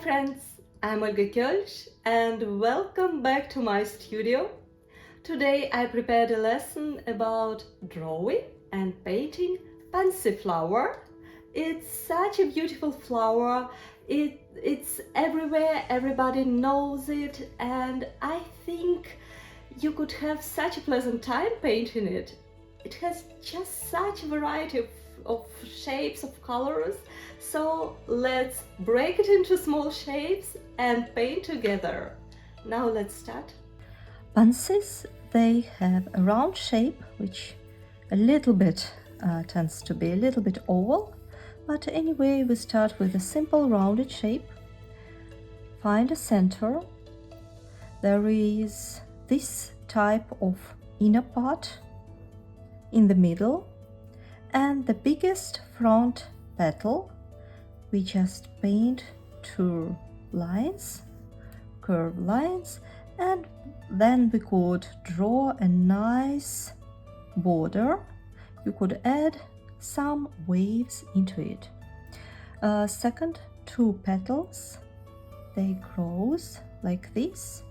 friends, I'm Olga Koelsch and welcome back to my studio. Today I prepared a lesson about drawing and painting pansy flower. It's such a beautiful flower, it's everywhere, everybody knows it, and I think you could have such a pleasant time painting it. It has just such a variety of shapes, of colors, so let's break it into small shapes and paint together. Now let's start. Pansies, they have a round shape which a little bit tends to be a little bit oval, but anyway we start with a simple rounded shape. Find a center. There is this type of inner part in the middle and the biggest front petal. We just paint two lines, curved lines, and then we could draw a nice border. You could add some waves into it. Second two petals, they cross like this,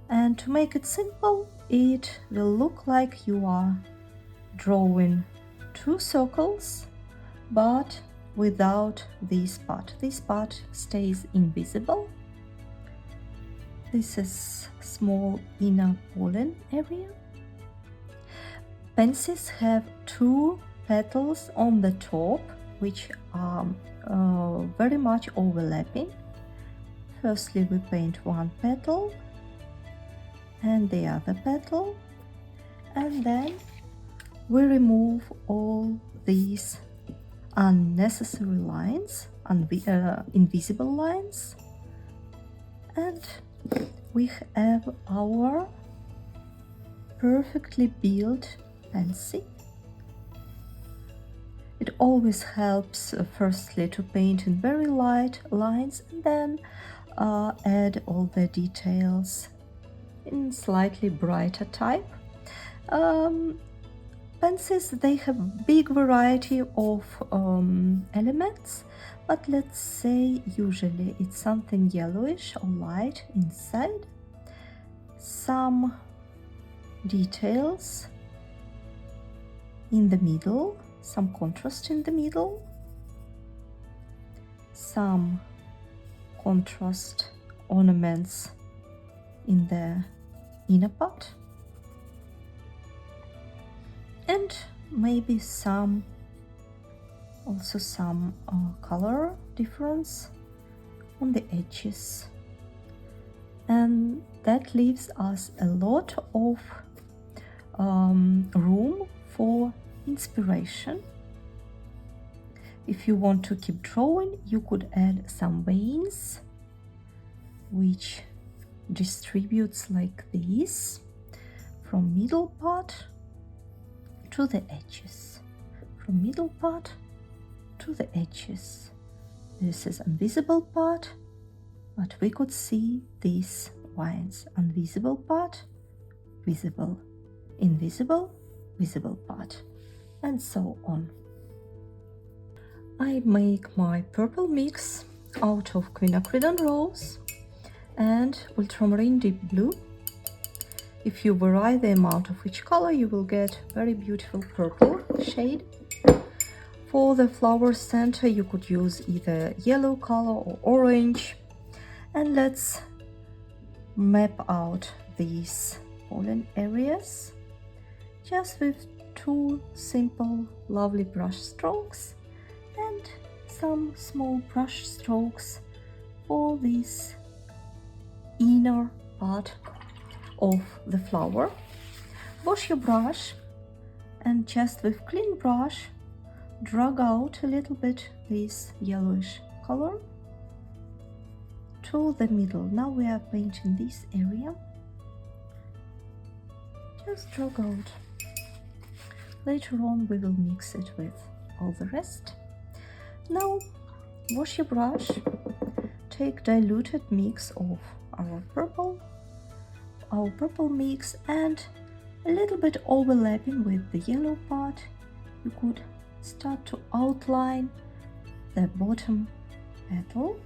and to make it simple, it will look like you are drawing two circles, but without this part. This part stays invisible. This is small inner pollen area. Pansies have two petals on the top which are very much overlapping. Firstly we paint one petal and the other petal, and then we remove all these unnecessary lines, invisible lines, and we have our perfectly built pansy. It always helps firstly to paint in very light lines and then add all the details in slightly brighter type. Pansies, they have big variety of elements, but let's say usually it's something yellowish or light inside, some details in the middle, some contrast in the middle, some contrast ornaments in the inner part, and maybe some color difference on the edges, and that leaves us a lot of room for inspiration. If you want to keep drawing, you could add some veins which distributes like this from middle part to the edges, from middle part to the edges. This is invisible part, but we could see these lines: invisible part, visible, invisible, visible part, and so on. I make my purple mix out of quinacridone rose and ultramarine deep blue. If you vary the amount of each color, you will get very beautiful purple shade. For the flower center, you could use either yellow color or orange. And let's map out these pollen areas just with two simple, lovely brush strokes and some small brush strokes for this inner part of the flower. Wash your brush and just with clean brush drag out a little bit this yellowish color to the middle. Now we are painting this area. Just drag out. Later on we will mix it with all the rest. Now wash your brush, take diluted mix of our purple mix and a little bit overlapping with the yellow part, you could start to outline the bottom petal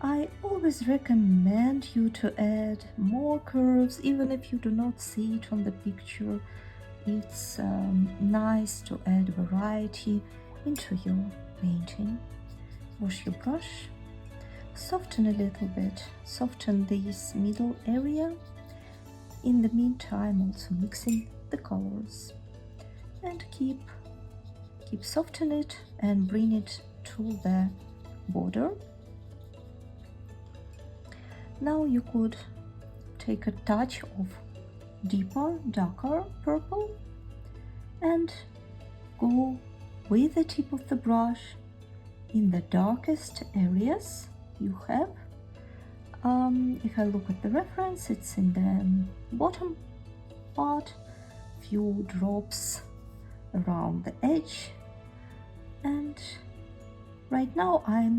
I always recommend you to add more curves, even if you do not see it on the picture. It's nice to add variety into your painting. Wash your brush, soften a little bit, soften this middle area. In the meantime, also mixing the colors, and keep soften it and bring it to the border. Now you could take a touch of deeper, darker purple and go with the tip of the brush in the darkest areas you have. If I look at the reference, it's in the bottom part, few drops around the edge, and right now I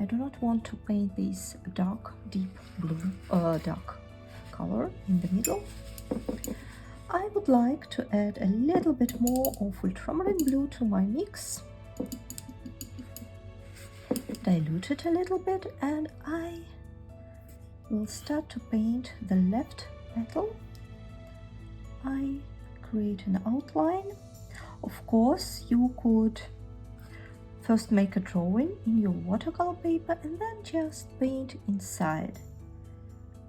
do not want to paint this dark, deep blue, dark color in the middle. I would like to add a little bit more of ultramarine blue to my mix. Dilute it a little bit, and I will start to paint the left petal. I create an outline. Of course, you could first make a drawing in your watercolor paper and then just paint inside.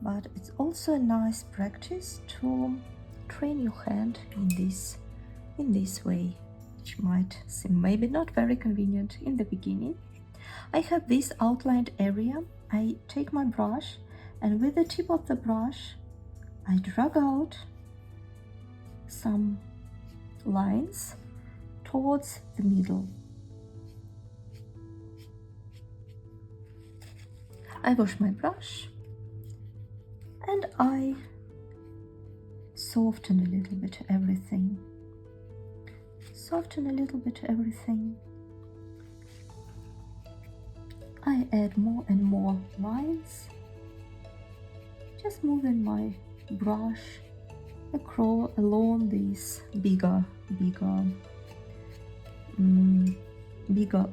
But it's also a nice practice to train your hand in this way, which might seem maybe not very convenient in the beginning. I have this outlined area. I take my brush, and with the tip of the brush I drag out some lines towards the middle. I wash my brush and I soften a little bit everything. Soften a little bit everything. I add more and more lines, just moving my brush along these bigger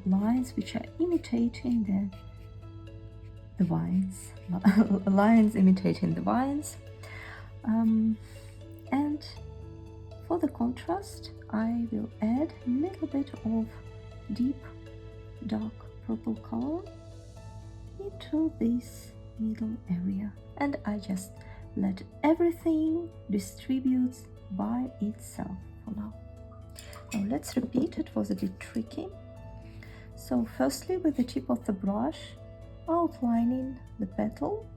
lines, which are imitating the vines, lines imitating the vines. And for the contrast, I will add a little bit of deep dark purple color into this middle area, and I just let everything distribute by itself for now. Now let's repeat. It was a bit tricky. So firstly, with the tip of the brush, outlining the petal,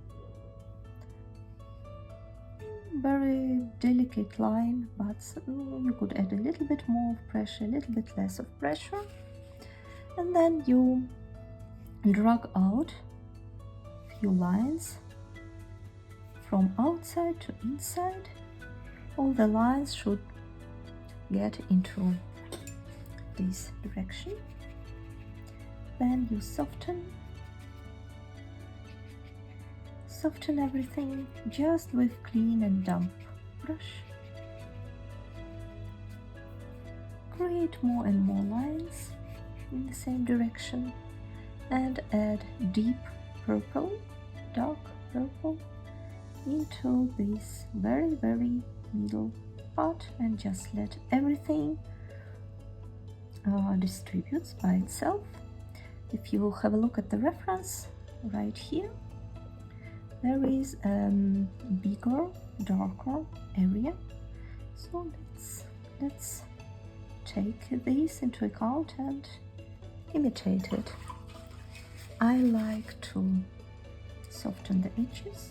very delicate line, but you could add a little bit more of pressure, a little bit less of pressure, and then you drag out a few lines from outside to inside. All the lines should get into this direction. Then you soften everything just with clean and damp brush. Create more and more lines in the same direction and add deep purple, dark purple into this very middle part, and just let everything distributes by itself. If you have a look at the reference right here, there is a bigger, darker area. So let's take this into account and imitate it. I like to soften the edges.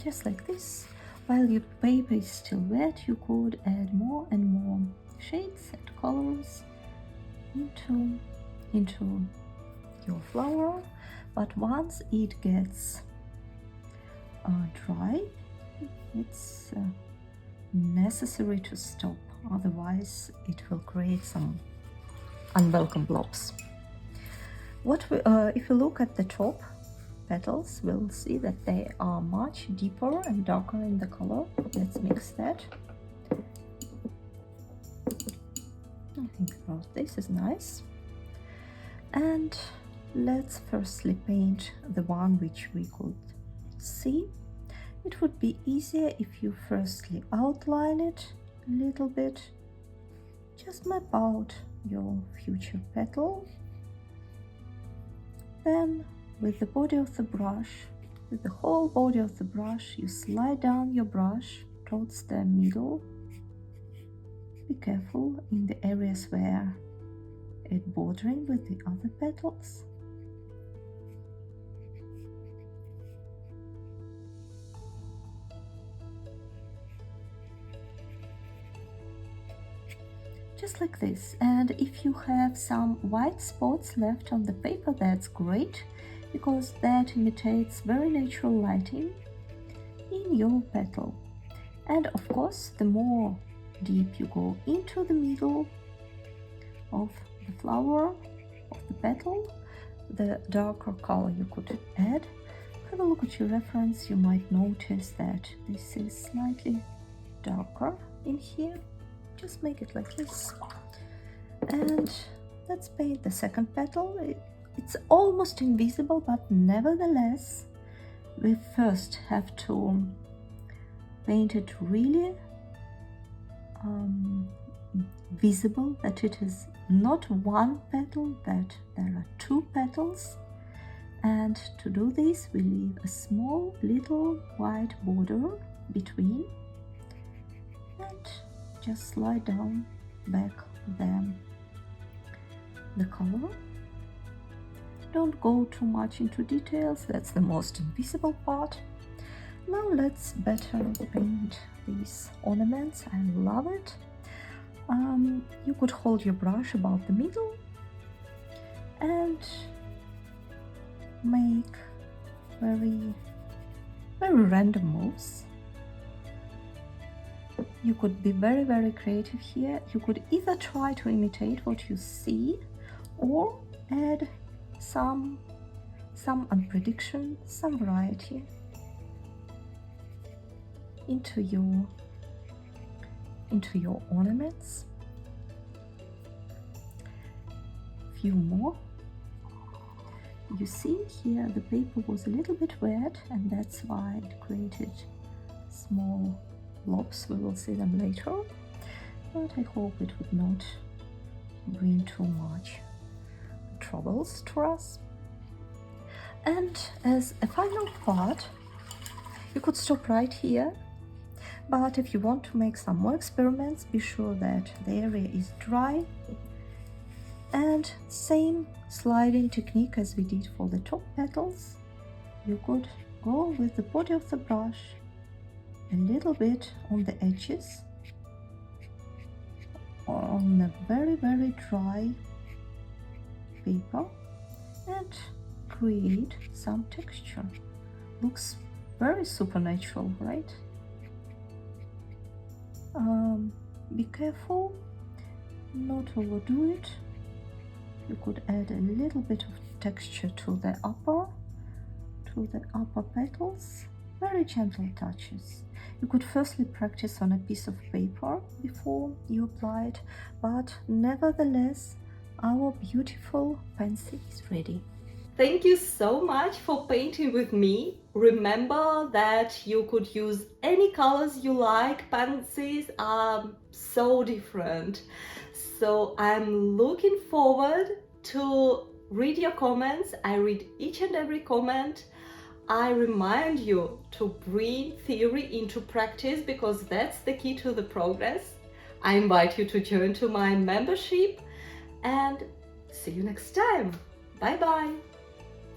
Just like this. While your paper is still wet, you could add more and more shades and colors into your flower, but once it gets dry, it's necessary to stop, otherwise it will create some unwelcome blobs. If you look at the top petals, we'll see that they are much deeper and darker in the color. Let's mix that. I think about this is nice. And let's firstly paint the one which we could see. It would be easier if you firstly outline it a little bit. Just map out your future petal. Then with the body of the brush, with the whole body of the brush, you slide down your brush towards the middle. Be careful in the areas where it's bordering with the other petals. Just like this. And if you have some white spots left on the paper, that's great, because that imitates very natural lighting in your petal. And of course, the more deep you go into the middle of the flower, of the petal, the darker color you could add. Have a look at your reference. You might notice that this is slightly darker in here. Just make it like this. And let's paint the second petal. It's almost invisible, but nevertheless, we first have to paint it really visible, that it is not one petal, that there are two petals. And to do this, we leave a small little white border between and just slide down back the color. Don't go too much into details, that's the most invisible part. Now let's better paint these ornaments. I love it. You could hold your brush about the middle and make very random moves. You could be very creative here. You could either try to imitate what you see or add some unprediction, some variety into your ornaments. Few more. You see here the paper was a little bit wet, and that's why it created small blobs. We will see them later, but I hope it would not bring too much troubles to us. And as a final part, you could stop right here, but if you want to make some more experiments, be sure that the area is dry. And same sliding technique as we did for the top petals. You could go with the body of the brush a little bit on the edges on a very dry paper and create some texture. Looks very supernatural, right? Be careful not overdo it. You could add a little bit of texture to the upper petals. Very gentle touches. You could firstly practice on a piece of paper before you apply it, but nevertheless, our beautiful pansy is ready. Thank you so much for painting with me. Remember that you could use any colors you like. Pansies are so different. So I'm looking forward to read your comments. I read each and every comment. I remind you to bring theory into practice, because that's the key to the progress. I invite you to join to my membership, and see you next time. Bye bye.